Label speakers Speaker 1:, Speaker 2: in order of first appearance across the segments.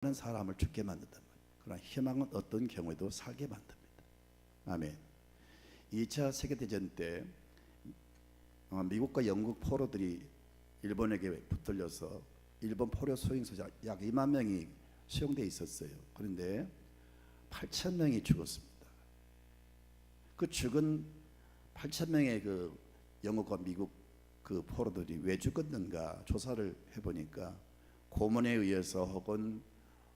Speaker 1: 사람을 죽게 만든단 말이에요. 그러나 희망은 어떤 경우에도 살게 만듭니다. 아멘. 2차 세계대전 때 미국과 영국 포로들이 일본에게 붙들려서 일본 포로 수용소 약 2만 명이 수용되어 있었어요. 그런데 8천 명이 죽었습니다. 그 죽은 8천 명의 그 영국과 미국 그 포로들이 왜 죽었는가 조사를 해보니까 고문에 의해서 혹은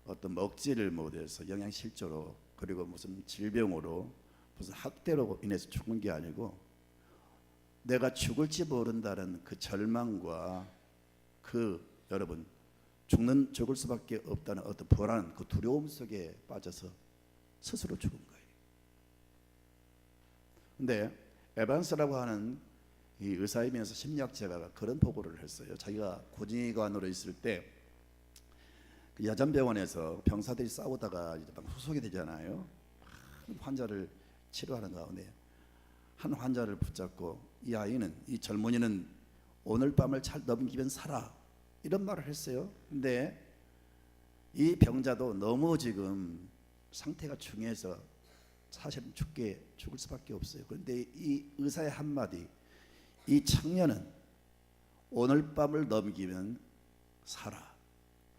Speaker 1: 어떤 먹지를 못해서 영양실조로 그리고 무슨 질병으로 무슨 학대로 인해서 죽은 게 아니고 내가 죽을지 모른다는 그 절망과 그 여러분 죽을 수밖에 없다는 어떤 불안, 그 두려움 속에 빠져서 스스로 죽은 거예요. 근데 에반스라고 하는 이 의사이면서 심리학자가 그런 보고를 했어요. 자기가 고진의관으로 있을 때 야전병원에서 병사들이 싸우다가 이제 막 후속이 되잖아요. 환자를 치료하는 가운데 한 환자를 붙잡고 이 젊은이는 오늘 밤을 잘 넘기면 살아, 이런 말을 했어요. 근데 이 병자도 너무 지금 상태가 중해서 사실은 죽을 수밖에 없어요. 그런데 이 의사의 한마디, 이 청년은 오늘 밤을 넘기면 살아,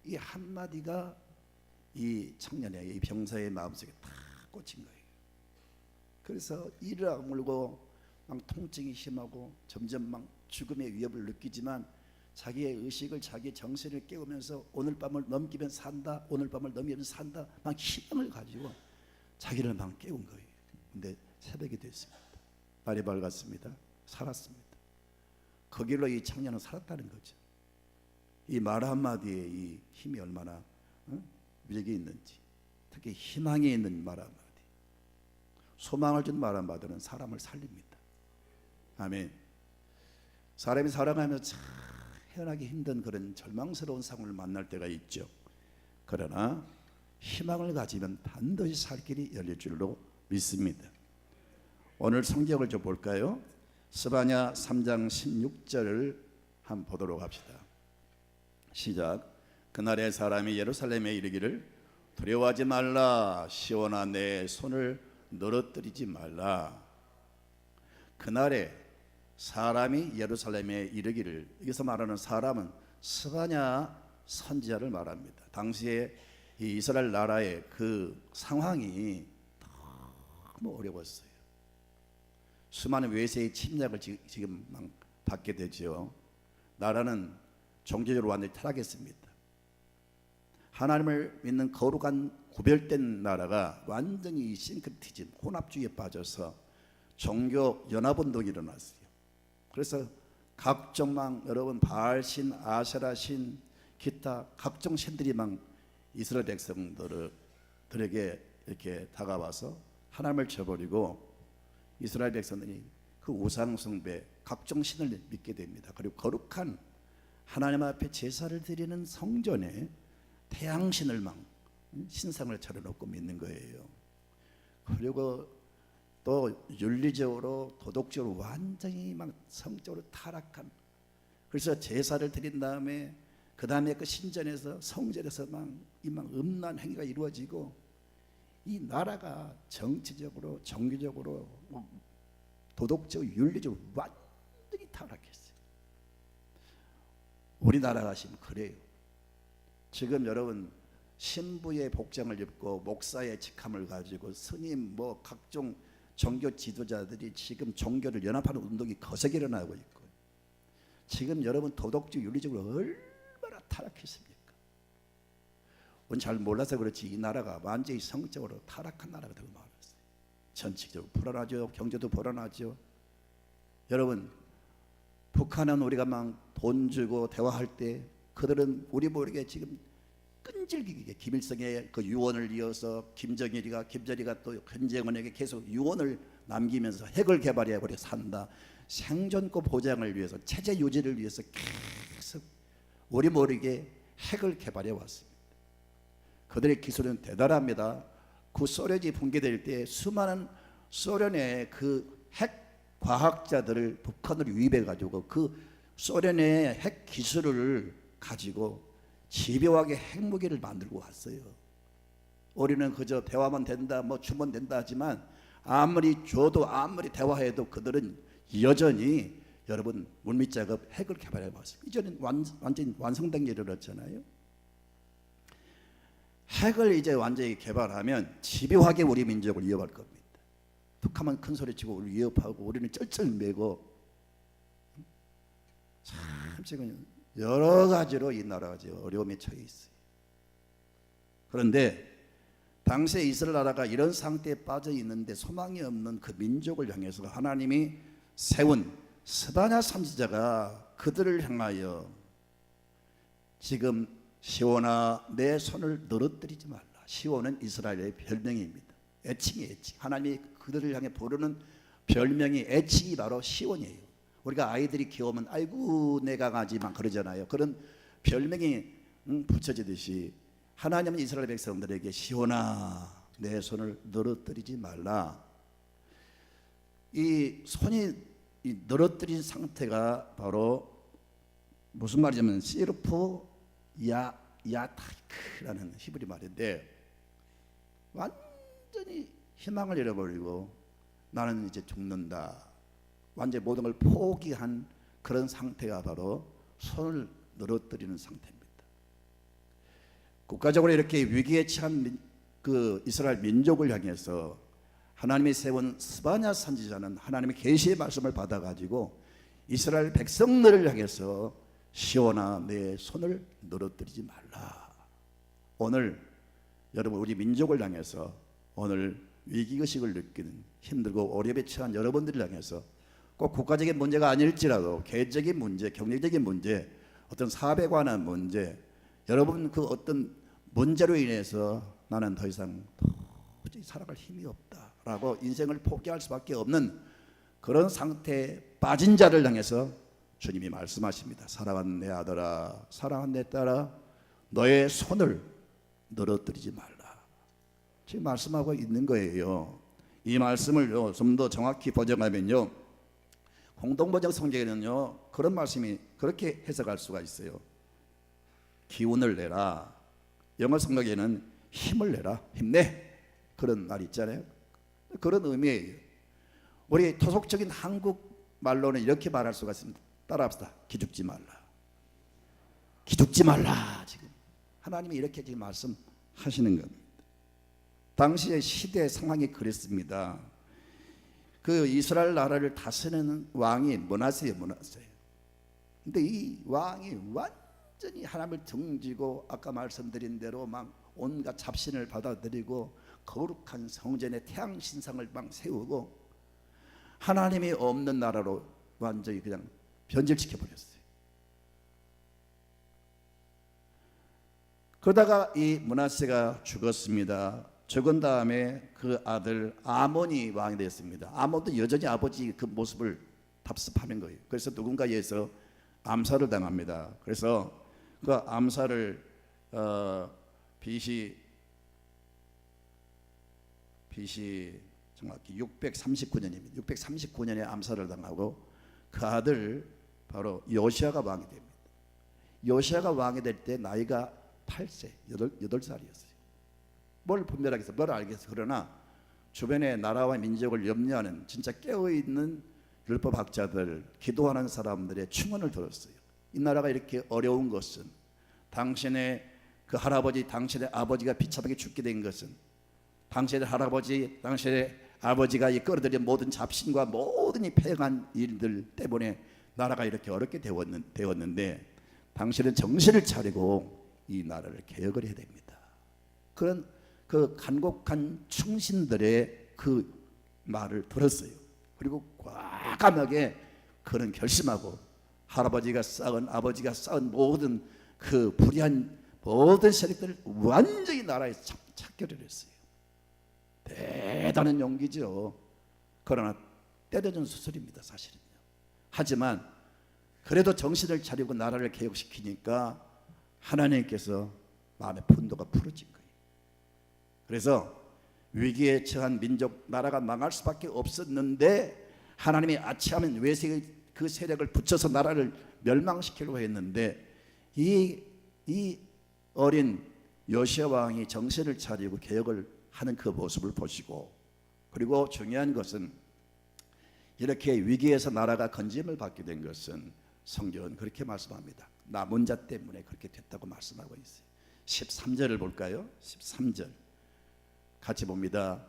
Speaker 1: 이 한마디가 이 청년의 이 병사의 마음속에 다 꽂힌 거예요. 그래서 이를 악물고 막 통증이 심하고 점점 막 죽음의 위협을 느끼지만 자기의 의식을, 자기의 정신을 깨우면서 오늘 밤을 넘기면 산다, 오늘 밤을 넘기면 산다, 막 희망을 가지고 자기를 막 깨운 거예요. 근데 새벽이 됐습니다. 날이 밝았습니다. 살았습니다. 그 길로 이 청년은 살았다는 거죠. 이 말 한마디에 이 힘이 얼마나 위력이 있는지, 특히 희망이 있는 말 한마디, 소망을 준 말 한마디는 사람을 살립니다. 아멘. 사람이 살아가면서 참 헤어나기 힘든 그런 절망스러운 상황을 만날 때가 있죠. 그러나 희망을 가지면 반드시 살 길이 열릴 줄로 믿습니다. 오늘 성경을 좀 볼까요? 스바냐 3장 16절을 한번 보도록 합시다. 시작. 그날에 사람이 예루살렘에 이르기를 두려워하지 말라, 시온아 내 손을 늘어뜨리지 말라. 그날에 사람이 예루살렘에 이르기를, 여기서 말하는 사람은 스바냐 선지자를 말합니다. 당시에 이 이스라엘 나라의 그 상황이 너무 어려웠어요. 수많은 외세의 침략을 지금 막 받게 되죠. 나라는 종교적으로 완전히 타락했습니다. 하나님을 믿는 거룩한 구별된 나라가 완전히 싱크리티즘, 혼합주의에 빠져서 종교 연합운동이 일어났어요. 그래서 각종 막 여러분 바알신, 아세라신, 기타 각종 신들이 막 이스라엘 백성들에게 이렇게 다가와서 하나님을 저버리고 이스라엘 백성들이 그 우상숭배 각종 신을 믿게 됩니다. 그리고 거룩한 하나님 앞에 제사를 드리는 성전에 태양신을 막 신상을 차려놓고 믿는 거예요. 그리고 또 윤리적으로 도덕적으로 완전히 막 성적으로 타락한, 그래서 제사를 드린 다음에 그 다음에 그 신전에서 성전에서 막 음란 행위가 이루어지고 이 나라가 정치적으로 종교적으로 도덕적으로 윤리적으로 완전히 타락했어요. 우리나라가 지금 그래요. 지금 여러분 신부의 복장을 입고 목사의 직함을 가지고 스님 뭐 각종 종교 지도자들이 지금 종교를 연합하는 운동이 거세게 일어나고 있고, 지금 여러분 도덕적 윤리적으로 얼마나 타락했습니까? 오늘 잘 몰라서 그렇지 이 나라가 완전히 성적으로 타락한 나라가 되고 말았어요. 전체적으로 불안하죠. 경제도 불안하죠. 여러분 북한은 우리가 막 돈 주고 대화할 때 그들은 우리 모르게 지금 끈질기게 김일성의 그 유언을 이어서 김정일이가 또 김정은에게 계속 유언을 남기면서 핵을 개발해 우리가 산다, 생존권 보장을 위해서 체제 유지를 위해서 계속 우리 모르게 핵을 개발해 왔습니다. 그들의 기술은 대단합니다. 그 소련이 붕괴될 때 수많은 소련의 그 핵 과학자들을 북한으로 유입해 가지고 그 소련의 핵 기술을 가지고 집요하게 핵무기를 만들고 왔어요. 우리는 그저 대화만 된다, 뭐 주면 된다 하지만 아무리 줘도 아무리 대화해도 그들은 여전히 여러분 물밑작업 핵을 개발해 왔어요. 이제는 완전히 완성된 게 이르렀잖아요. 핵을 이제 완전히 개발하면 집요하게 우리 민족을 위협할 겁니다. 툭하면 큰 소리치고 우리를 위협하고 우리는 쩔쩔매고 참 지금 여러 가지로 이 나라가 지금 어려움에 처해 있어요. 그런데 당시에 이스라엘 나라가 이런 상태에 빠져 있는데 소망이 없는 그 민족을 향해서 하나님이 세운 스바냐 선지자가 그들을 향하여 지금 시온아 내 손을 늘어뜨리지 말라. 시온은 이스라엘의 별명입니다. 애칭이에요. 애칭. 하나님이 그들을 향해 부르는 별명이 애칭이 바로 시온이에요. 우리가 아이들이 귀여우면 아이고 내 강아지만 그러잖아요. 그런 별명이 붙여지듯이 하나님은 이스라엘 백성들에게 시온아 내 손을 늘어뜨리지 말라. 이 손이 이 늘어뜨린 상태가 바로 무슨 말이냐면 시르프 야타이크라는 히브리 말인데 완전히 희망을 잃어버리고 나는 이제 죽는다. 완전히 모든 걸 포기한 그런 상태가 바로 손을 늘어뜨리는 상태입니다. 국가적으로 이렇게 위기에 처한 그 이스라엘 민족을 향해서 하나님이 세운 스바냐 선지자는 하나님의 계시의 말씀을 받아가지고 이스라엘 백성들을 향해서 시온아 내 손을 늘어뜨리지 말라. 오늘 여러분 우리 민족을 향해서 오늘 위기의식을 느끼는 힘들고 어려움에 처한 여러분들을 향해서 꼭 국가적인 문제가 아닐지라도 개인적인 문제, 경제적인 문제, 어떤 사업에 관한 문제, 여러분 그 어떤 문제로 인해서 나는 더 이상 도저히 살아갈 힘이 없다라고 인생을 포기할 수밖에 없는 그런 상태에 빠진 자를 향해서 주님이 말씀하십니다. 사랑하는 내 아들아, 사랑하는 내 딸아, 너의 손을 늘어뜨리지 말라. 지금 말씀하고 있는 거예요. 이 말씀을 좀 더 정확히 번역하면요, 공동번역 성경에는요 그런 말씀이 그렇게 해석할 수가 있어요. 기운을 내라. 영어 성경에는 힘을 내라, 힘내, 그런 말이 있잖아요. 그런 의미예요. 우리 토속적인 한국 말로는 이렇게 말할 수가 있습니다. 따라합시다. 기죽지 말라. 기죽지 말라. 지금 하나님이 이렇게 지금 말씀하시는 겁니다. 당시의 시대 상황이 그랬습니다. 그 이스라엘 나라를 다스리는 왕이 므낫세예요. 근데 이 왕이 완전히 하나님을 등지고 아까 말씀드린 대로 막 온갖 잡신을 받아들이고 거룩한 성전에 태양 신상을 막 세우고 하나님이 없는 나라로 완전히 그냥 변질시켜 버렸어요. 그러다가 이 므낫세가 죽었습니다. 죽은 다음에 그 아들 아몬이 왕이 됐습니다. 아몬도 여전히 아버지 그 모습을 답습하는 거예요. 그래서 누군가에 의해서 암살을 당합니다. 그래서 그 암살을 BC 정확히 639년입니다. 639년에 암살을 당하고 그 아들 바로 요시아가 왕이 됩니다. 요시아가 왕이 될 때 나이가 8세, 8살이었어요. 뭘 분별하겠어, 뭘 알겠어. 그러나 주변의 나라와 민족을 염려하는 진짜 깨어있는 율법학자들, 기도하는 사람들의 충언을 들었어요. 이 나라가 이렇게 어려운 것은, 당신의 그 할아버지, 당신의 아버지가 비참하게 죽게 된 것은, 당신의 할아버지, 당신의 아버지가 이 끌어들인 모든 잡신과 모든 이 폐역한 일들 때문에 나라가 이렇게 어렵게 되었는데 당신은 정신을 차리고 이 나라를 개혁을 해야 됩니다. 그런 그 간곡한 충신들의 그 말을 들었어요. 그리고 과감하게 그는 결심하고 할아버지가 쌓은, 아버지가 쌓은 모든 그 불의한 모든 세력들을 완전히 나라에 착결을 했어요. 대단한 용기죠. 그러나 때려준 수술입니다, 사실은요. 하지만 그래도 정신을 차리고 나라를 개혁시키니까 하나님께서 마음의 분노가 풀어진 거예요. 그래서 위기에 처한 민족, 나라가 망할 수밖에 없었는데 하나님이 아치하면 외세의 그 세력을 붙여서 나라를 멸망시키려고 했는데 이 어린 요시야 왕이 정신을 차리고 개혁을 하는 그 모습을 보시고, 그리고 중요한 것은 이렇게 위기에서 나라가 건짐을 받게 된 것은 성경은 그렇게 말씀합니다. 남은 자 때문에 그렇게 됐다고 말씀하고 있어요. 13절을 볼까요? 13절 같이 봅니다.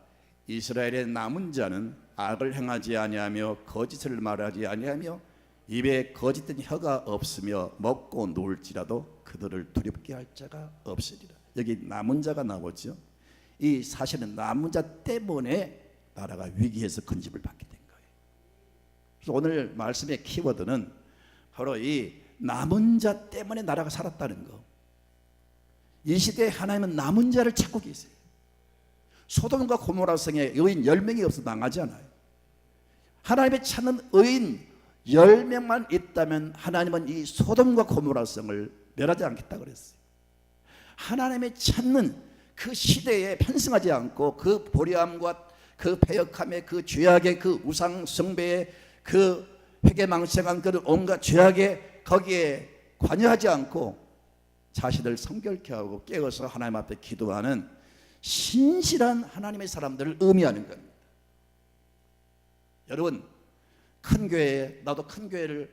Speaker 1: 이스라엘의 남은 자는 악을 행하지 아니하며 거짓을 말하지 아니하며 입에 거짓된 혀가 없으며 먹고 놀지라도 그들을 두렵게 할 자가 없으리라. 여기 남은 자가 나오죠. 이 사실은 남은 자 때문에 나라가 위기에서 건짐을 받게 된 거예요. 그래서 오늘 말씀의 키워드는 바로 이 남은 자 때문에 나라가 살았다는 거. 이 시대에 하나님은 남은 자를 찾고 계세요. 소돔과 고모라 성에 의인 10명이 없어 망하지 않아요. 하나님의 찾는 의인 10명만 있다면 하나님은 이 소돔과 고모라 성을 멸하지 않겠다 그랬어요. 하나님의 찾는 그 시대에 편승하지 않고 그 보리함과 그 패역함의 그 죄악의 그 우상 숭배의 그 회개망청한 그 온갖 죄악에 거기에 관여하지 않고 자신을 성결케 하고 깨어서 하나님 앞에 기도하는 신실한 하나님의 사람들을 의미하는 겁니다. 여러분, 큰 교회에 나도 큰 교회를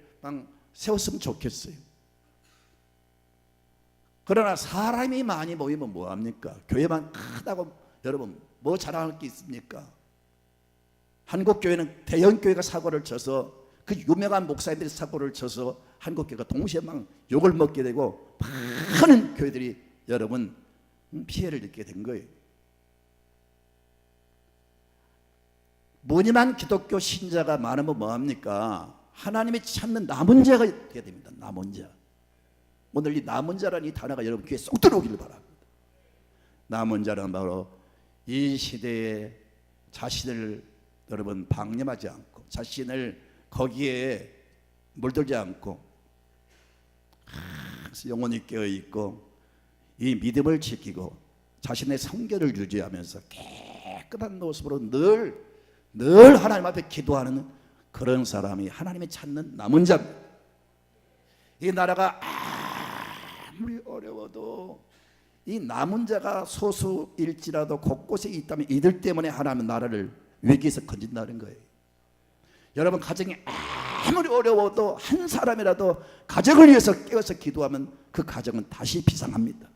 Speaker 1: 세웠으면 좋겠어요. 그러나 사람이 많이 모이면 뭐합니까? 교회만 크다고 여러분 뭐 자랑할 게 있습니까? 한국교회는 대형교회가 사고를 쳐서 그 유명한 목사님들이 사고를 쳐서 한국교회가 동시에 막 욕을 먹게 되고 많은 교회들이 여러분 피해를 입게 된 거예요. 무늬만 기독교 신자가 많으면 뭐합니까? 하나님이 찾는 남은 자가 되게 됩니다. 남은 자. 오늘 이 남은 자라는 이 단어가 여러분 귀에 쏙 들어오기를 바랍니다. 남은 자는 바로 이 시대에 자신을 여러분 방임하지 않고 자신을 거기에 물들지 않고 영혼이 깨어있고 이 믿음을 지키고 자신의 성결을 유지하면서 깨끗한 모습으로 늘 하나님 앞에 기도하는 그런 사람이 하나님이 찾는 남은 자입니다. 이 나라가 아무리 어려워도 이 남은 자가 소수일지라도 곳곳에 있다면 이들 때문에 하나님은 나라를 위기에서 건진다는 거예요. 여러분 가정이 아무리 어려워도 한 사람이라도 가정을 위해서 깨어서 기도하면 그 가정은 다시 비상합니다.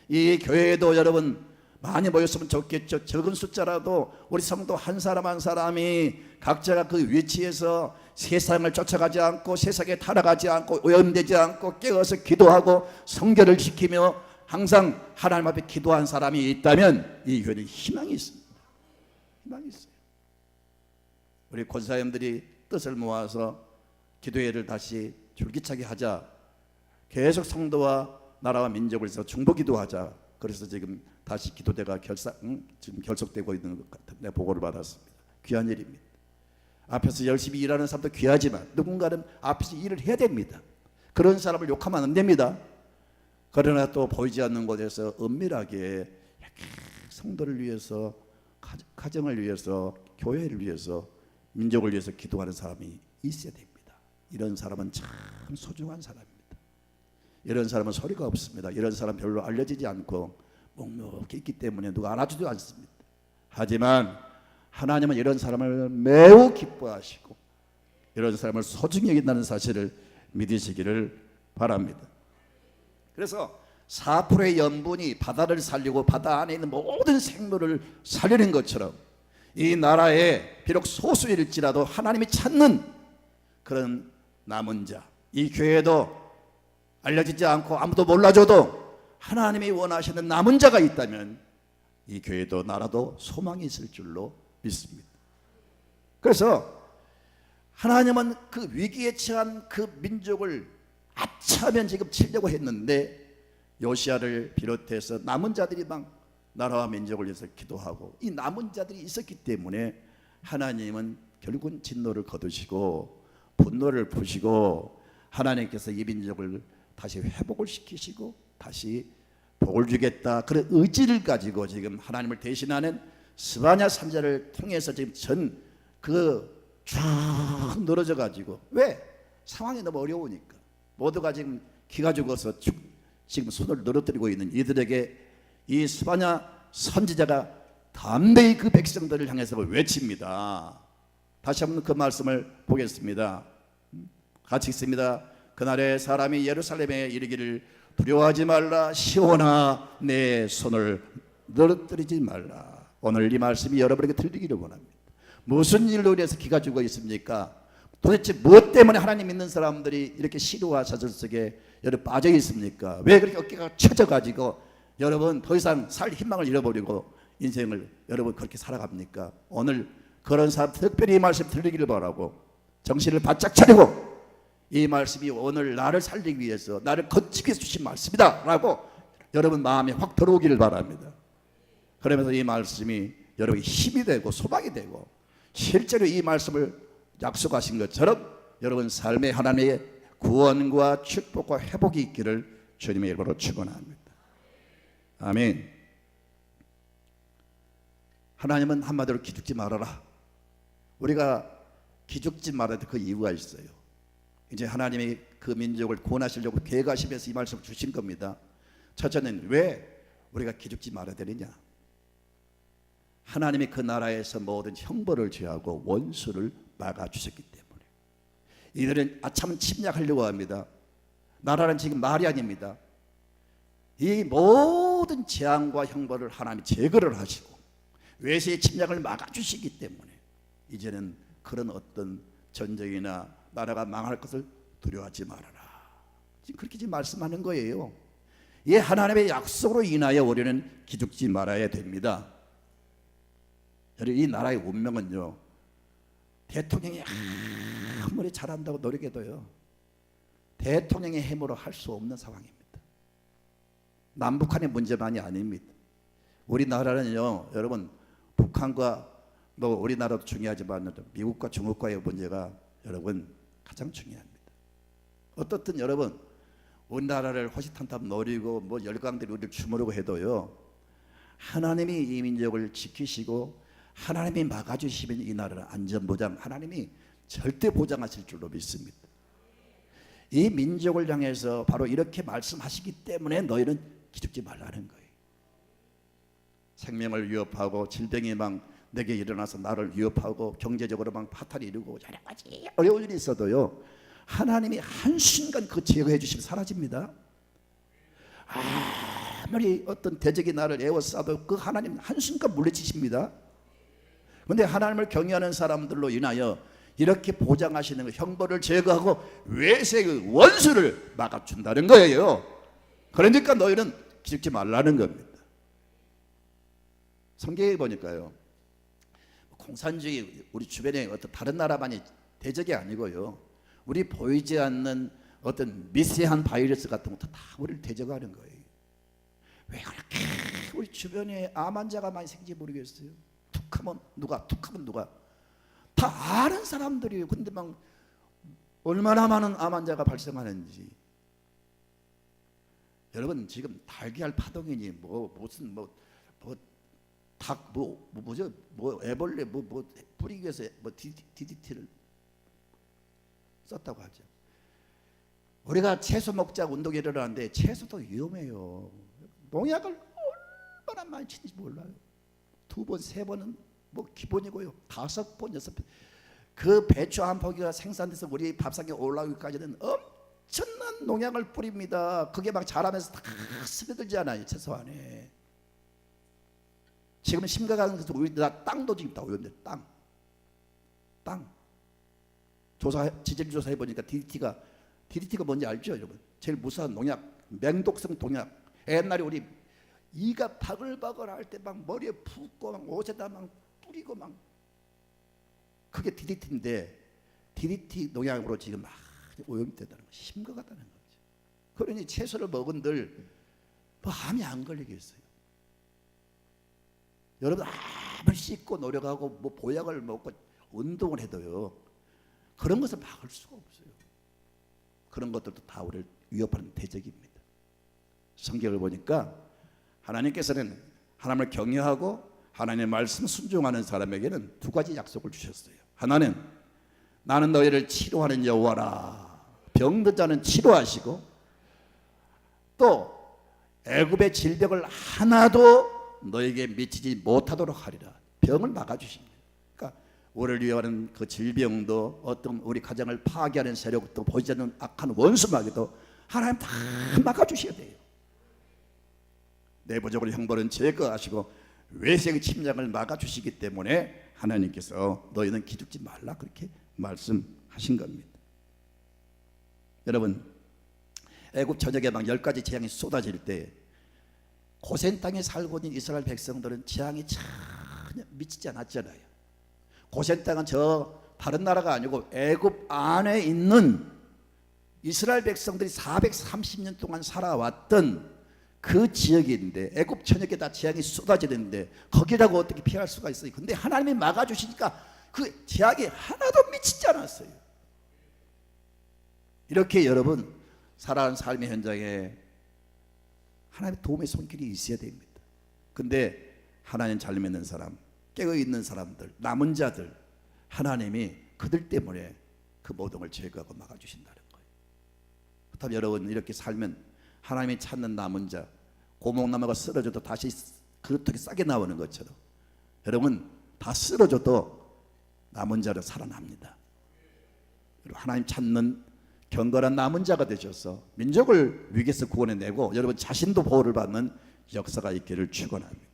Speaker 1: 이 교회에도 여러분 많이 모였으면 좋겠죠. 적은 숫자라도 우리 성도 한 사람 한 사람이 각자가 그 위치에서 세상을 쫓아가지 않고 세상에 타락하지 않고 오염되지 않고 깨어서 기도하고 성결을 지키며 항상 하나님 앞에 기도한 사람이 있다면 이 교회는 희망이 있습니다. 희망이 있어요. 우리 권사님들이 뜻을 모아서 기도회를 다시 줄기차게 하자. 계속 성도와 나라와 민족을 위해서 중보기도하자. 그래서 지금 다시 기도대가 지금 결속되고 있는 것 같은데 보고를 받았습니다. 귀한 일입니다. 앞에서 열심히 일하는 사람도 귀하지만 누군가는 앞에서 일을 해야 됩니다. 그런 사람을 욕하면 안 됩니다. 그러나 또 보이지 않는 곳에서 은밀하게 성도를 위해서 가정을 위해서 교회를 위해서 민족을 위해서 기도하는 사람이 있어야 됩니다. 이런 사람은 참 소중한 사람입니다. 이런 사람은 소리가 없습니다. 이런 사람 별로 알려지지 않고 묵묵히 있기 때문에 누가 알아주지도 않습니다. 하지만 하나님은 이런 사람을 매우 기뻐하시고 이런 사람을 소중히 여긴다는 사실을 믿으시기를 바랍니다. 그래서 4%의 염분이 바다를 살리고 바다 안에 있는 모든 생물을 살리는 것처럼 이 나라에 비록 소수일지라도 하나님이 찾는 그런 남은 자, 이 교회도 알려지지 않고 아무도 몰라줘도 하나님이 원하시는 남은 자가 있다면 이 교회도 나라도 소망이 있을 줄로 믿습니다. 그래서 하나님은 그 위기에 처한 그 민족을 아차하면 지금 치려고 했는데 요시야를 비롯해서 남은 자들이 막 나라와 민족을 위해서 기도하고 이 남은 자들이 있었기 때문에 하나님은 결국은 진노를 거두시고 분노를 푸시고 하나님께서 이 민족을 다시 회복을 시키시고 다시 복을 주겠다 그런 의지를 가지고 지금 하나님을 대신하는 스바냐 산자를 통해서 지금 전 쭉 늘어져 가지고 왜? 상황이 너무 어려우니까 모두가 지금 기가 죽어서 지금 손을 늘어뜨리고 있는 이들에게 이 스바냐 선지자가 담대히 그 백성들을 향해서 외칩니다. 다시 한번 그 말씀을 보겠습니다. 같이 읽습니다. 그날에 사람이 예루살렘에 이르기를 두려워하지 말라. 시온아 내 손을 늘어뜨리지 말라. 오늘 이 말씀이 여러분에게 들리기를 원합니다. 무슨 일로 인해서 기가 죽어 있습니까? 도대체 무엇 때문에 하나님 믿는 사람들이 이렇게 시루와 사슬 속에 여러분 빠져 있습니까? 왜 그렇게 어깨가 처져가지고 여러분 더 이상 살 희망을 잃어버리고 인생을 여러분 그렇게 살아갑니까? 오늘 그런 사람 특별히 이 말씀 들리기를 바라고 정신을 바짝 차리고 이 말씀이 오늘 나를 살리기 위해서 나를 거치기 위해서 주신 말씀이다 라고 여러분 마음에 확 들어오기를 바랍니다. 그러면서 이 말씀이 여러분의 힘이 되고 소망이 되고 실제로 이 말씀을 약속하신 것처럼 여러분 삶에 하나님의 구원과 축복과 회복이 있기를 주님의 이름으로 축원합니다. 아멘. 하나님은 한마디로 기죽지 말아라. 우리가 기죽지 말아야 될 그 이유가 있어요. 이제 하나님이 그 민족을 구원하시려고 계획하시면서 이 말씀을 주신 겁니다. 첫째는 왜 우리가 기죽지 말아야 되느냐? 하나님이 그 나라에서 모든 형벌을 제하고 원수를 막아주셨기 때문에. 이들은 아참 침략하려고 합니다. 나라는 지금 말이 아닙니다. 이 모든 재앙과 형벌을 하나님이 제거를 하시고 외세의 침략을 막아주시기 때문에 이제는 그런 어떤 전쟁이나 나라가 망할 것을 두려워하지 말아라. 지금 그렇게 지금 말씀하는 거예요. 이 하나님의 약속으로 인하여 우리는 기죽지 말아야 됩니다. 여러분 이 나라의 운명은요, 대통령이 아무리 잘한다고 노력해도요 대통령의 힘으로 할 수 없는 상황입니다. 남북한의 문제만이 아닙니다. 우리나라는요 여러분 북한과 뭐 우리나라도 중요하지만 미국과 중국과의 문제가 여러분 가장 중요합니다. 어떻든 여러분 우리나라를 호시탐탐 노리고 뭐 열강들이 우리를 주무르고 해도요 하나님이 이 민족을 지키시고 하나님이 막아주시면 이 나라를 안전보장 하나님이 절대 보장하실 줄로 믿습니다. 이 민족을 향해서 바로 이렇게 말씀하시기 때문에 너희는 기죽지 말라는 거예요. 생명을 위협하고 질병이 막 내게 일어나서 나를 위협하고 경제적으로 막 파탄이 이루고 여러 가지 어려운 일이 있어도요 하나님이 한순간 그 제거해 주시면 사라집니다. 아무리 어떤 대적이 나를 에워싸도 그 하나님 한순간 물리치십니다. 그런데 하나님을 경외하는 사람들로 인하여 이렇게 보장하시는 형벌을 제거하고 외세의 원수를 막아준다는 거예요. 그러니까 너희는 기죽지 말라는 겁니다. 성경에 보니까요 공산주의 우리 주변에 어떤 다른 나라만이 대적이 아니고요 우리 보이지 않는 어떤 미세한 바이러스 같은 것도 다 우리를 대적하는 거예요. 왜 그렇게 우리 주변에 암 환자가 많이 생기지 모르겠어요. 툭하면 누가 툭하면 누가 다 아는 사람들이에요. 근데 막 얼마나 많은 암 환자가 발생하는지. 여러분 지금 달걀 파동이니 뭐 무슨 닭 뭐죠 애벌레 뭐 뿌리기 위해서 뭐 DDT를 썼다고 하죠. 우리가 채소 먹자고 운동에 일어나는데 채소도 위험해요. 농약을 얼마나 많이 치는지 몰라요. 2번, 3번은 뭐 기본이고요. 5번, 6번. 그 배추 한 포기가 생산돼서 우리 밥상에 올라오기까지는 엄청난 농약을 뿌립니다. 그게 막 자라면서 다 스며들지 않아요. 채소 안에. 지금 심각한 것은 우리나라 땅도 지금 다 오염돼. 땅. 지질 조사해 보니까 DDT가 뭔지 알죠, 여러분? 제일 무서운 농약, 맹독성 농약. 옛날에 우리 이가 바글바글 할 때 막 머리에 붓고 막 옷에다 막 뿌리고 막 그게 DDT인데 DDT 농약으로 지금 막 오염됐다는 거 심각하다는 거죠. 그러니 채소를 먹은들 뭐 암이 안 걸리겠어요. 여러분 아무리 씻고 노력하고 뭐 보약을 먹고 운동을 해도요 그런 것을 막을 수가 없어요. 그런 것들도 다 우리를 위협하는 대적입니다. 성경을 보니까 하나님께서는 하나님을 경외하고 하나님의 말씀 순종하는 사람에게는 2가지 약속을 주셨어요. 하나는 나는 너희를 치료하는 여호와라. 병든 자는 치료하시고 또 애굽의 질병을 하나도 너에게 미치지 못하도록 하리라. 병을 막아주십니다. 그러니까 우리를 위하는 그 질병도 어떤 우리 가정을 파괴하는 세력도 보이지 않는 악한 원수마귀도 하나님 다 막아주셔야 돼요. 내부적으로 형벌은 제거하시고 외세의 침략을 막아주시기 때문에 하나님께서 너희는 기죽지 말라 그렇게 말씀하신 겁니다. 여러분, 애굽 전역에 막 10가지 재앙이 쏟아질 때 고센 땅에 살고 있는 이스라엘 백성들은 재앙이 전혀 미치지 않았잖아요. 고센 땅은 저 다른 나라가 아니고 애굽 안에 있는 이스라엘 백성들이 430년 동안 살아왔던 그 지역인데 애굽 전역에 다 재앙이 쏟아지는데 거기라고 어떻게 피할 수가 있어요? 근데 하나님이 막아주시니까 그 재앙이 하나도 미치지 않았어요. 이렇게 여러분 살아가는 삶의 현장에 하나님의 도움의 손길이 있어야 됩니다. 근데 하나님 잘 믿는 사람, 깨어있는 사람들, 남은 자들, 하나님이 그들 때문에 그 모든 걸 제거하고 막아주신다는 거예요. 그렇다면 여러분 이렇게 살면 하나님이 찾는 남은 자, 고목나무가 쓰러져도 다시 그렇게 싹이 나오는 것처럼 여러분 다 쓰러져도 남은 자는 살아납니다. 하나님 찾는 경건한 남은 자가 되셔서 민족을 위기에서 구원해내고 여러분 자신도 보호를 받는 역사가 있기를 축원합니다.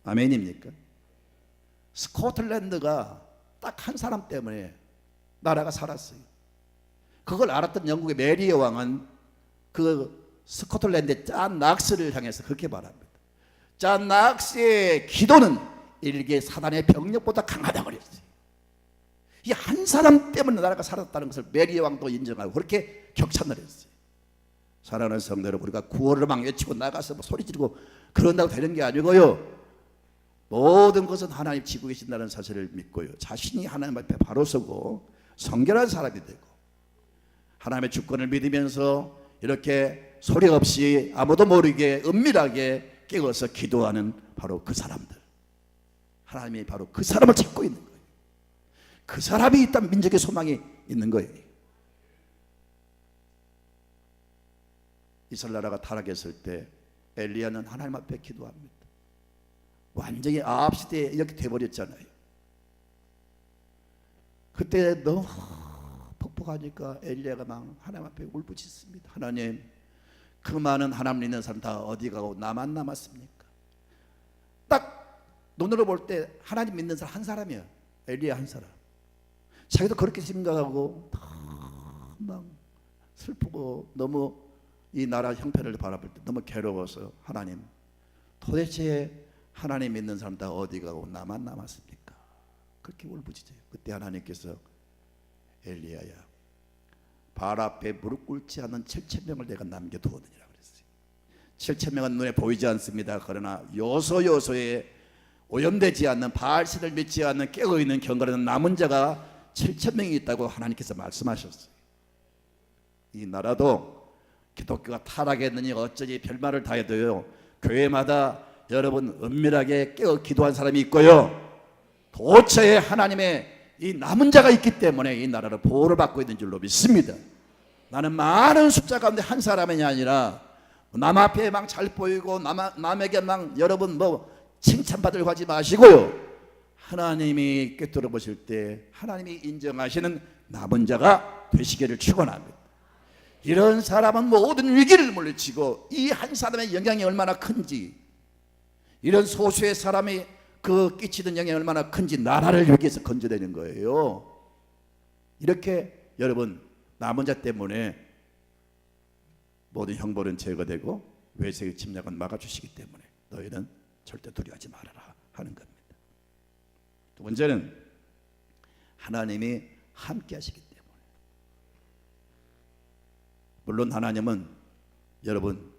Speaker 1: 아멘입니까? 스코틀랜드가 딱 한 사람 때문에 나라가 살았어요. 그걸 알았던 영국의 메리의 왕은 그 스코틀랜드의 짠 낙스를 향해서 그렇게 말합니다. 짠 낙스의 기도는 일개 사단의 병력보다 강하다고 그랬어요. 이 한 사람 때문에 나라가 살았다는 것을 메리의 왕도 인정하고 그렇게 격찬을 했어요. 사랑하는 성도 여러분, 우리가 구호를 막 외치고 나가서 뭐 소리 지르고 그런다고 되는 게 아니고요. 모든 것은 하나님 지고 계신다는 사실을 믿고요. 자신이 하나님 앞에 바로 서고 성결한 사람이 되고 하나님의 주권을 믿으면서 이렇게 소리 없이 아무도 모르게 은밀하게 깨어서 기도하는 바로 그 사람들, 하나님이 바로 그 사람을 찾고 있는 거예요. 그 사람이 있다면 민족의 소망이 있는 거예요. 이스라엘 나라가 타락했을 때 엘리야는 하나님 앞에 기도합니다. 완전히 아합 시대에 이렇게 돼버렸잖아요. 그때 너무 폭폭하니까 엘리야가 막 하나님 앞에 울부짖습니다. 하나님, 그 많은 하나님 믿는 사람 다 어디 가고 나만 남았습니까? 딱 눈으로 볼 때 하나님 믿는 사람 한 사람이야. 엘리야 한 사람. 자기도 그렇게 생각하고 막 슬프고 너무 이 나라 형편을 바라볼 때 너무 괴로워서 하나님, 도대체 하나님 믿는 사람 다 어디 가고 나만 남았습니까? 그렇게 울부짖어요. 그때 하나님께서 엘리야야, 바알 앞에 무릎 꿇지 않는 7,000명을 내가 남겨두었느니라 그랬어요. 7,000명은 눈에 보이지 않습니다. 그러나 요소요소에 오염되지 않는 바알신을 믿지 않는 깨어있는 경건한 남은 자가 7,000명이 있다고 하나님께서 말씀하셨어요. 이 나라도 기독교가 타락했느니 어쩌지 별말을 다 해도요, 교회마다 여러분 은밀하게 깨어 기도한 사람이 있고요, 도처에 하나님의 이 남은 자가 있기 때문에 이 나라를 보호를 받고 있는 줄로 믿습니다. 나는 많은 숫자 가운데 한 사람이 아니라 남 앞에 막 잘 보이고 남에게 막 여러분 뭐 칭찬받으려고 하지 마시고요, 하나님이 꿰뚫어 보실 때 하나님이 인정하시는 남은 자가 되시기를 축원합니다. 이런 사람은 모든 위기를 물리치고 이 한 사람의 영향이 얼마나 큰지, 이런 소수의 사람이 그 끼치는 영향이 얼마나 큰지 나라를 위기에서 건져내는 거예요. 이렇게 여러분 남은 자 때문에 모든 형벌은 제거되고 외세의 침략은 막아주시기 때문에 너희는 절대 두려워하지 말아라 하는 겁니다. 두 번째는 하나님이 함께 하시기 때문에. 물론 하나님은 여러분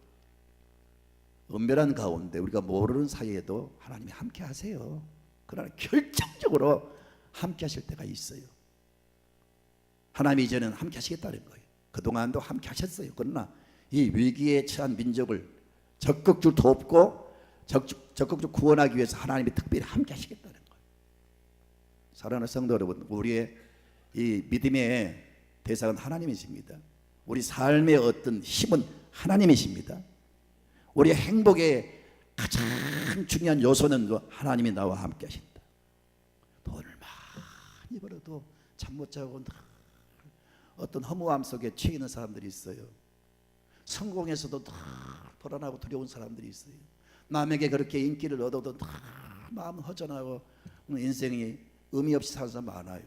Speaker 1: 은밀한 가운데 우리가 모르는 사이에도 하나님이 함께 하세요. 그러나 결정적으로 함께 하실 때가 있어요. 하나님이 이제는 함께 하시겠다는 거예요. 그동안도 함께 하셨어요. 그러나 이 위기에 처한 민족을 적극적으로 돕고 적극적으로 구원하기 위해서 하나님이 특별히 함께 하시겠다는 거예요. 사랑하는 성도 여러분, 우리의 이 믿음의 대상은 하나님이십니다. 우리 삶의 어떤 힘은 하나님이십니다. 우리의 행복의 가장 중요한 요소는 하나님이 나와 함께 하신다. 돈을 많이 벌어도 잠 못 자고 어떤 허무함 속에 취해 있는 사람들이 있어요. 성공에서도 불안하고 두려운 사람들이 있어요. 남에게 그렇게 인기를 얻어도 마음 허전하고 인생이 의미 없이 사는 사람 많아요.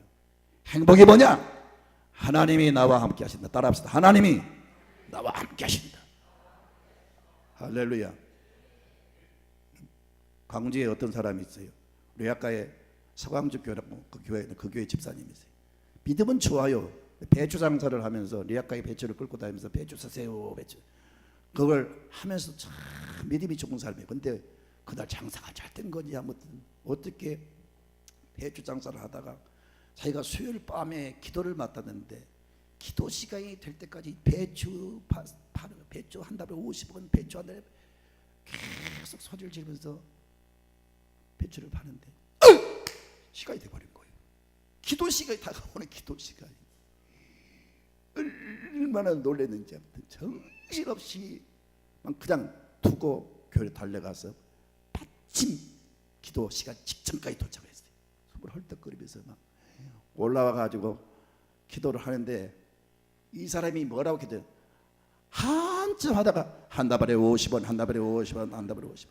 Speaker 1: 행복이 뭐냐? 하나님이 나와 함께 하신다. 따라합시다. 하나님이 나와 함께 하신다. 할렐루야. 광주에 어떤 사람이 있어요. 레아카에 서광주 교회라고 그 교회 집사님이세요. 믿음은 좋아요. 배추 장사를 하면서 리아카에 배추를 끌고 다니면서 배추 사세요, 배추. 그걸 하면서 참 믿음이 좋은 사람이에요. 근데 그날 장사가 잘 된 건지 아무튼 어떻게 배추 장사를 하다가 자기가 수요일 밤에 기도를 맡았는데 기도 시간이 될 때까지 배추 한 달에 50원, 배추 한 달에 계속 소리를 지르면서 배추를 파는데 시간이 돼버린 거예요. 기도 시간이 다가오는 기도 시간이. 얼마나 놀랐는지 아무튼 정신없이 그냥 두고 교회 달려가서 마침 기도 시간 직전까지 도착했어요. 숨을 헐떡거리면서 막 올라와가지고 기도를 하는데 이 사람이 뭐라고 기도해요? 한참 하다가 한 다발에 50원, 한 다발에 50원, 한 다발에 50원.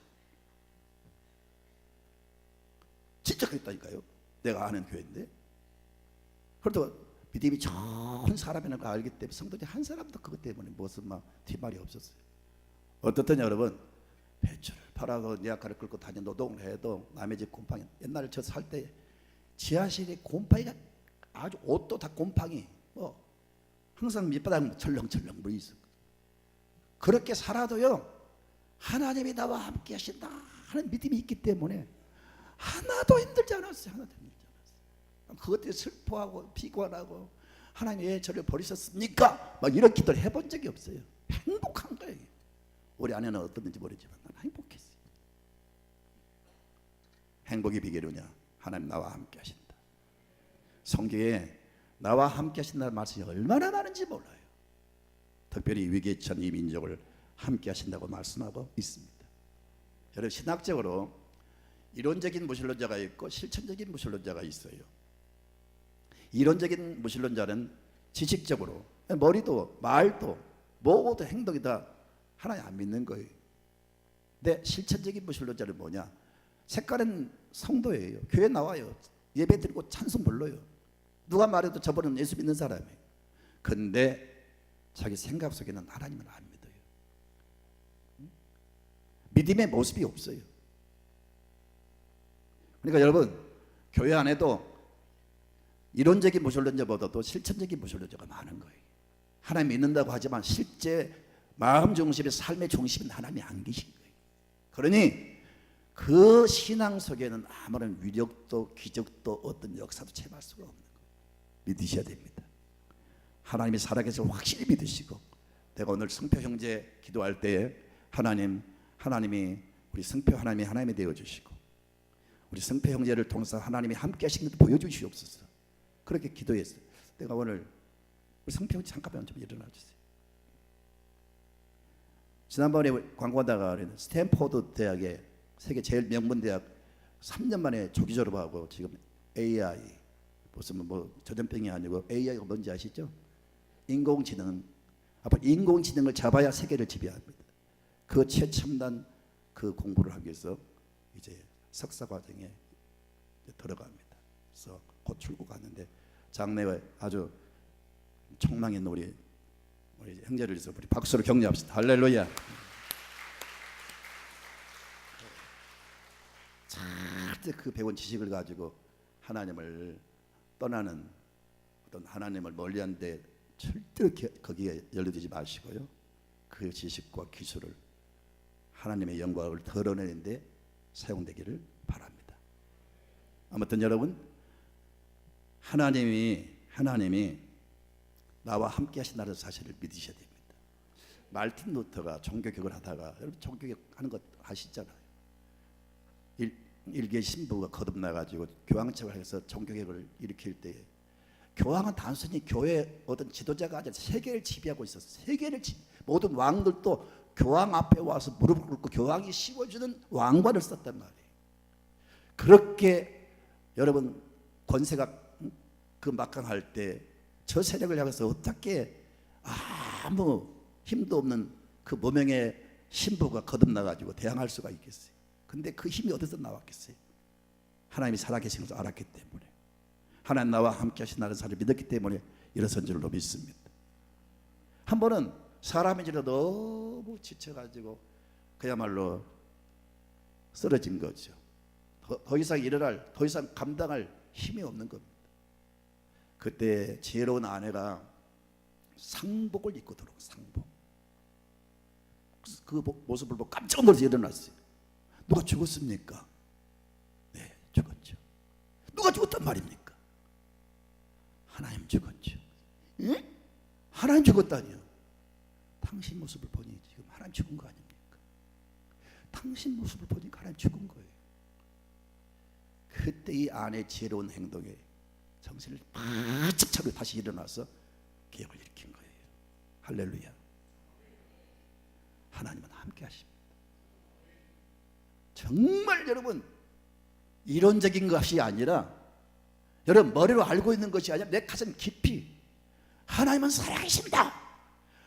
Speaker 1: 진짜 그랬다니까요. 내가 아는 교회인데. 그래도 믿음이 좋은 사람이라는 걸 알기 때문에 성도들이 한 사람도 그것 때문에 무슨 막 뒷말이 없었어요. 어떻든 여러분 배추를 팔아서 니아카를 끌고 다니 노동을 해도 남의 집 곰팡이, 옛날에 저 살 때 지하실에 곰팡이가 아주 옷도 다 곰팡이 항상 밑바닥 철렁철렁 뭐 있어. 그렇게 살아도요 하나님이 나와 함께 하신다 하는 믿음이 있기 때문에 하나도 힘들지 않았어요. 하나도 힘들지 않았어요. 그것 때문에 슬퍼하고 비관하고 하나님 왜 저를 버리셨습니까? 막 이런 기도를 해본 적이 없어요. 행복한 거예요. 우리 아내는 어떻든지 모르지만 나는 행복했어요. 행복의 비결이냐? 하나님 나와 함께 하신다. 성경에 나와 함께 하신다는 말씀이 얼마나 많은지 몰라요. 특별히 위기에 처한 이 민족을 함께 하신다고 말씀하고 있습니다. 여러분 신학적으로 이론적인 무신론자가 있고 실천적인 무신론자가 있어요. 이론적인 무신론자는 지식적으로 머리도 말도 모든 행동이 다 하나님 안 믿는 거예요. 근데 실천적인 무신론자는 뭐냐? 색깔은 성도예요. 교회 나와요. 예배 드리고 찬송 불러요. 누가 말해도 저분은 예수 믿는 사람이에요. 근데 자기 생각 속에는 하나님을 안 믿어요. 믿음의 모습이 없어요. 그러니까 여러분 교회 안에도 이론적인 무신론자보다도 실천적인 무신론자가 많은 거예요. 하나님 믿는다고 하지만 실제 마음 중심의 삶의 중심은 하나님이 안 계신 거예요. 그러니 그 신앙 속에는 아무런 위력도 기적도 어떤 역사도 체험할 수가 없는 거예요. 믿으셔야 됩니다. 하나님이 살아계셔서 확실히 믿으시고 내가 오늘 성표 형제 기도할 때에 하나님이 우리 성표 하나님이 되어주시고 우리 성표 형제를 통해서 하나님이 함께 하신 것도 보여주시옵소서. 그렇게 기도했어요. 내가 오늘 우리 성표 형제 잠깐만 좀 일어나 주세요. 지난번에 광고하다가 스탠포드 대학에 세계 제일 명문 대학 3년 만에 조기 졸업하고 지금 AI 무슨 뭐 전염병이 아니고 AI가 뭔지 아시죠? 인공지능. 앞으로 인공지능을 잡아야 세계를 지배합니다. 그 최첨단 그 공부를 하기 위해서 이제 석사 과정에 들어갑니다. 그래서 곧 출국하는데 장래에 아주 촉망 있는 우리 형제를 위해서 우리 박수로 격려합시다. 할렐루야. 절대 그 배운 지식을 가지고 하나님을 떠나는 어떤 하나님을 멀리하는데 절대로 거기에 연루되지 마시고요. 그 지식과 기술을 하나님의 영광을 드러내는데 사용되기를 바랍니다. 아무튼 여러분 하나님이 나와 함께 하신다는 사실을 믿으셔야 됩니다. 말틴 루터가 종교개혁을 하다가 여러분 종교개혁 하는 거 아시잖아요. 일개 신부가 거듭나가지고 교황청을 해서 종교개혁을 일으킬 때 교황은 단순히 교회 어떤 지도자가 아니라 세계를 지배하고 있었어요. 세계를 모든 왕들도 교황 앞에 와서 무릎을 꿇고 교황이 씌워주는 왕관을 썼단 말이에요. 그렇게 여러분 권세가 그 막강할 때 저 세력을 향해서 어떻게 아무 힘도 없는 그 무명의 신부가 거듭나가지고 대항할 수가 있겠어요? 근데 그 힘이 어디서 나왔겠어요? 하나님이 살아계신 것을 알았기 때문에, 하나님 나와 함께 하신다는 사실을 믿었기 때문에 일어선 줄로 믿습니다. 한 번은 사람인지라 너무 지쳐가지고 그야말로 쓰러진 거죠. 더 이상 일어날, 더 이상 감당할 힘이 없는 겁니다. 그때 지혜로운 아내가 상복을 입고 들어온 상복. 그 모습을 보고 깜짝 놀라서 일어났어요. 누가 죽었습니까? 네, 죽었죠. 누가 죽었단 말입니까? 하나님 죽었죠. 응? 하나님 죽었다니요. 당신 모습을 보니 지금 하나님 죽은 거 아닙니까? 당신 모습을 보니까 하나님 죽은 거예요. 그때 이 아내의 지혜로운 행동에 정신을 바짝 차리고 다시 일어나서 개혁을 일으킨 거예요. 할렐루야. 하나님은 함께 하십니다. 정말 여러분 이론적인 것이 아니라, 여러분 머리로 알고 있는 것이 아니라 내 가슴 깊이 하나님은 살아계십니다,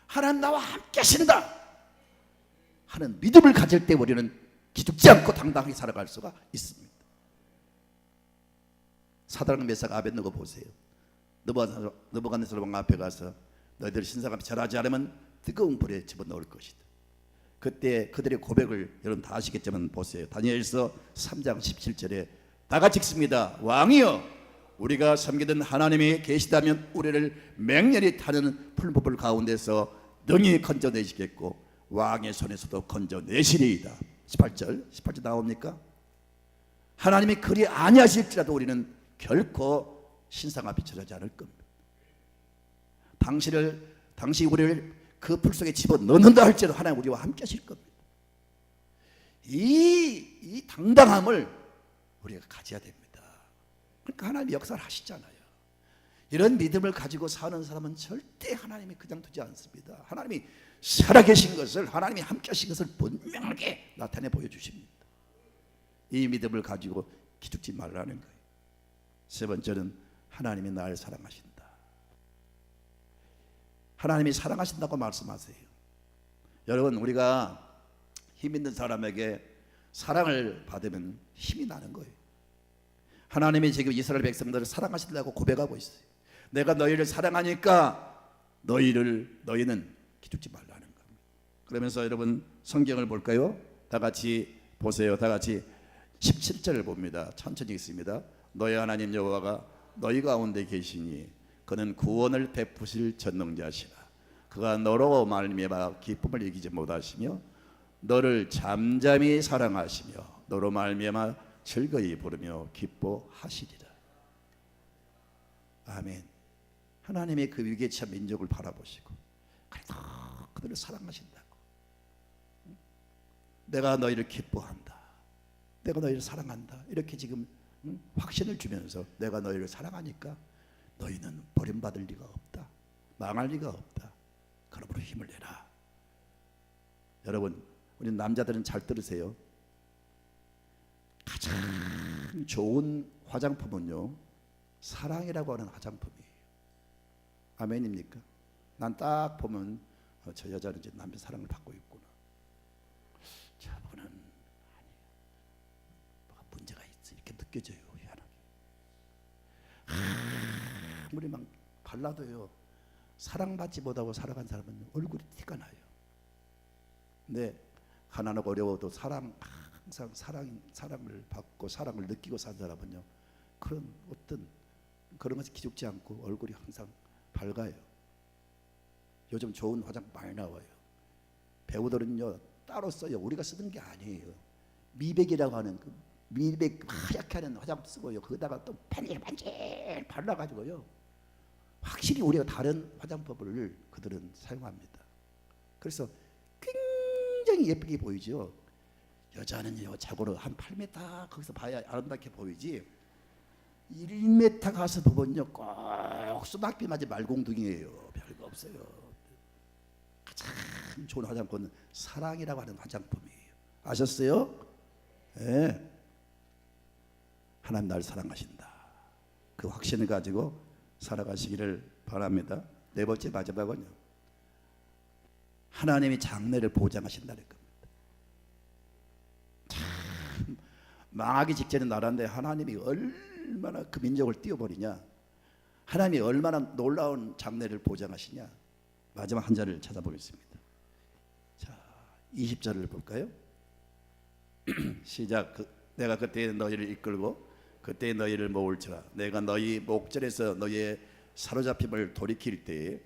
Speaker 1: 하나님 나와 함께 하신다 하는 믿음을 가질 때 우리는 기죽지 않고 당당하게 살아갈 수가 있습니다. 사드락 메삭 아벳느고 보세요. 느부갓네살 왕 앞에 가서 너희들 신상 앞에 절하지 않으면 뜨거운 불에 집어넣을 것이다. 그때 그들의 고백을 여러분 다 아시겠지만 보세요. 다니엘서 3장 17절에 다 같이 읽습니다. 왕이여, 우리가 섬기던 하나님이 계시다면 우리를 맹렬히 타는 풀무불 가운데서 능히 건져내시겠고 왕의 손에서도 건져내시리이다. 18절 나옵니까? 하나님이 그리 아니하실지라도 우리는 결코 신상 앞에 절하지 않을 겁니다. 당시 우리를 그 풀 속에 집어넣는다 할지라도 하나님 우리와 함께 하실 겁니다. 이 당당함을 우리가 가져야 됩니다. 그러니까 하나님이 역사를 하시잖아요. 이런 믿음을 가지고 사는 사람은 절대 하나님이 그냥 두지 않습니다. 하나님이 살아계신 것을, 하나님이 함께 하신 것을 분명하게 나타내 보여주십니다. 이 믿음을 가지고 기죽지 말라는 거예요. 세 번째는 하나님이 나를 사랑하신다. 하나님이 사랑하신다고 말씀하세요. 여러분 우리가 힘 있는 사람에게 사랑을 받으면 힘이 나는 거예요. 하나님이 지금 이스라엘 백성들을 사랑하신다고 고백하고 있어요. 내가 너희를 사랑하니까 너희는 기죽지 말라는 겁니다. 그러면서 여러분 성경을 볼까요? 다 같이 보세요. 다 같이 17절을 봅니다. 천천히 읽습니다. 너희 하나님 여호와가 너희 가운데 계시니 그는 구원을 베푸실 전능자시라. 그가 너로 말미암아 기쁨을 이기지 못하시며 너를 잠잠히 사랑하시며 너로 말미암아 즐거이 부르며 기뻐하시리라. 아멘. 하나님의 그 위기에 처한 민족을 바라보시고 그래도 그들을 사랑하신다고. 내가 너희를 기뻐한다, 내가 너희를 사랑한다, 이렇게 지금 확신을 주면서 내가 너희를 사랑하니까 너희는 버림받을 리가 없다, 망할 리가 없다, 그러므로 힘을 내라. 여러분 우리 남자들은 잘 들으세요. 가장 좋은 화장품은요 사랑이라고 하는 화장품이에요. 아멘입니까? 난 딱 보면 저 여자는 이제 남편 사랑을 받고 있구나, 저분은 아니에요, 뭐가 문제가 있어, 이렇게 느껴져요. 희한하게 아무리 막 발라도요 사랑받지 못하고 살아간 사람은 얼굴이 티가 나요. 근데 가난하고 어려워도 항상 사랑을 받고 사랑을 느끼고 산 사람은요 그런 어떤 그런 것에 기죽지 않고 얼굴이 항상 밝아요. 요즘 좋은 화장품 많이 나와요. 배우들은요 따로 써요. 우리가 쓰는 게 아니에요. 미백이라고 하는 그 미백 하얗게 하는 화장품 쓰고요. 거기다가 또 반질반질 발라가지고요 확실히 우리가 다른 화장품을 그들은 사용합니다. 그래서 굉장히 예쁘게 보이죠. 여자는요 자고로 한 8m 거기서 봐야 아름답게 보이지 1m 가서 보면요 꼭 소낙비 맞은 말공둥이에요. 별거 없어요. 가장 참 좋은 화장품은 사랑이라고 하는 화장품이에요. 아셨어요? 예. 하나님 나를 사랑하신다. 그 확신을 가지고 살아가시기를 바랍니다. 네 번째 마지막은요, 하나님이 장래를 보장하신다는 겁니다. 참 망하기 직전의 나라인데 하나님이 얼마나 그 민족을 띄워버리냐, 하나님이 얼마나 놀라운 장래를 보장하시냐. 마지막 한 절을 찾아보겠습니다. 자, 20절을 볼까요? 시작. 내가 그때 너희를 이끌고 그때 너희를 모을지라. 내가 너희 목전에서 너희의 사로잡힘을 돌이킬 때에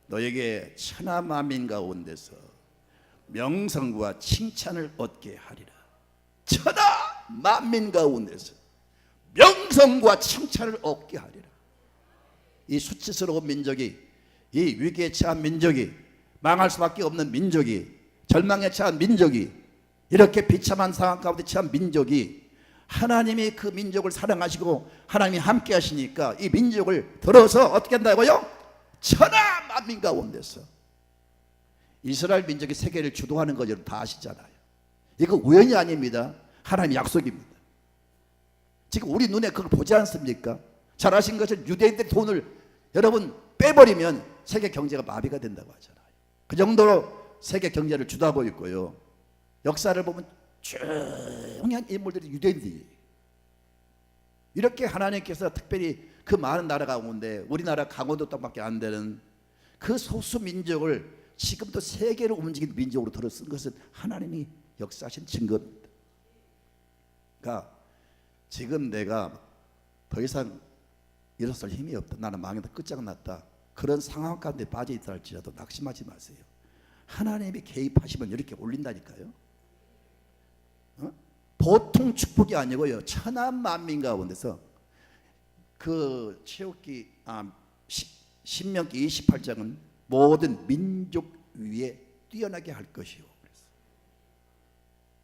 Speaker 1: 너에게 천하 만민 가운데서 명성과 칭찬을 얻게 하리라. 천하 만민 가운데서 명성과 칭찬을 얻게 하리라. 이 수치스러운 민족이, 이 위기에 처한 민족이, 망할 수밖에 없는 민족이, 절망에 처한 민족이, 이렇게 비참한 상황 가운데 처한 민족이, 하나님이 그 민족을 사랑하시고 하나님이 함께 하시니까 이 민족을 들어서 어떻게 한다고요? 천하 만민 가운데서. 이스라엘 민족이 세계를 주도하는 거 여러분 다 아시잖아요. 이거 우연이 아닙니다. 하나님의 약속입니다. 지금 우리 눈에 그걸 보지 않습니까? 잘 아신 것처럼 유대인들의 돈을 여러분 빼버리면 세계 경제가 마비가 된다고 하잖아요. 그 정도로 세계 경제를 주도하고 있고요. 역사를 보면 중요한 인물들이 유대인들이에요. 이렇게 하나님께서 특별히 그 많은 나라 가운데 우리나라 강원도 땅밖에 안 되는 그 소수 민족을 지금도 세계를 움직이는 민족으로 들어 쓴 것은 하나님이 역사하신 증거입니다. 그러니까 지금 내가 더 이상 일어설 힘이 없다, 나는 망했다, 끝장났다, 그런 상황 가운데 빠져 있다 할지라도 낙심하지 마세요. 하나님이 개입하시면 이렇게 올린다니까요. 보통 축복이 아니고요, 천하 만민 가운데서 그 출애굽기 신명기 28장은 모든 민족 위에 뛰어나게 할 것이요.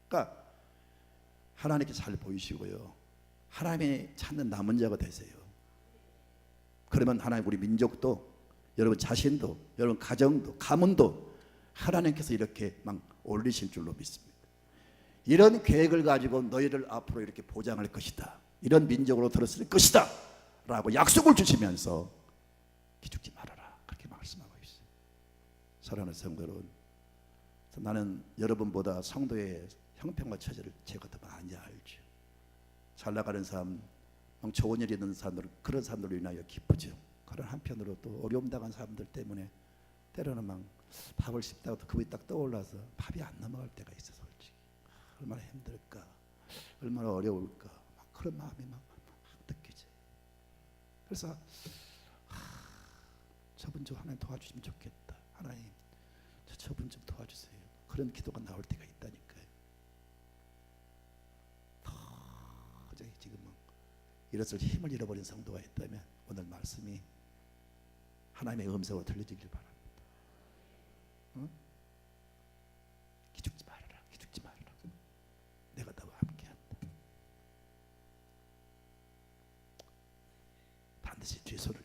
Speaker 1: 그러니까 하나님께 잘 보이시고요, 하나님이 찾는 남은 자가 되세요. 그러면 하나님 우리 민족도, 여러분 자신도, 여러분 가정도, 가문도 하나님께서 이렇게 막 올리실 줄로 믿습니다. 이런 계획을 가지고 너희를 앞으로 이렇게 보장할 것이다, 이런 민족으로 들었을 것이다 라고 약속을 주시면서 기죽지 말아라, 그렇게 말씀하고 있어요. 사랑하는 성도 여러분, 나는 여러분보다 성도의 형편과 처지를 제가 더 많이 알죠. 잘 나가는 사람, 좋은 일이 있는 사람들, 그런 사람들로 인하여 기쁘죠. 그런 한편으로 또 어려움 당한 사람들 때문에 때로는 막 밥을 씹다가 그게 딱 떠올라서 밥이 안 넘어갈 때가 있어서, 솔직히 얼마나 힘들까, 얼마나 어려울까, 막 그런 마음이 막 느끼지. 그래서 저분 좀 하나님 도와주시면 좋겠다, 하나님 저분 좀 도와주세요, 그런 기도가 나올 때가 있다니까요. 도저히 지금 이것을 힘을 잃어버린 성도가 있다면 오늘 말씀이 하나님의 음성으로 들려지길 바랍니다. 기죽지 말아라, 기죽지 말아라, 내가 너와 함께한다. 반드시 뒤에 손을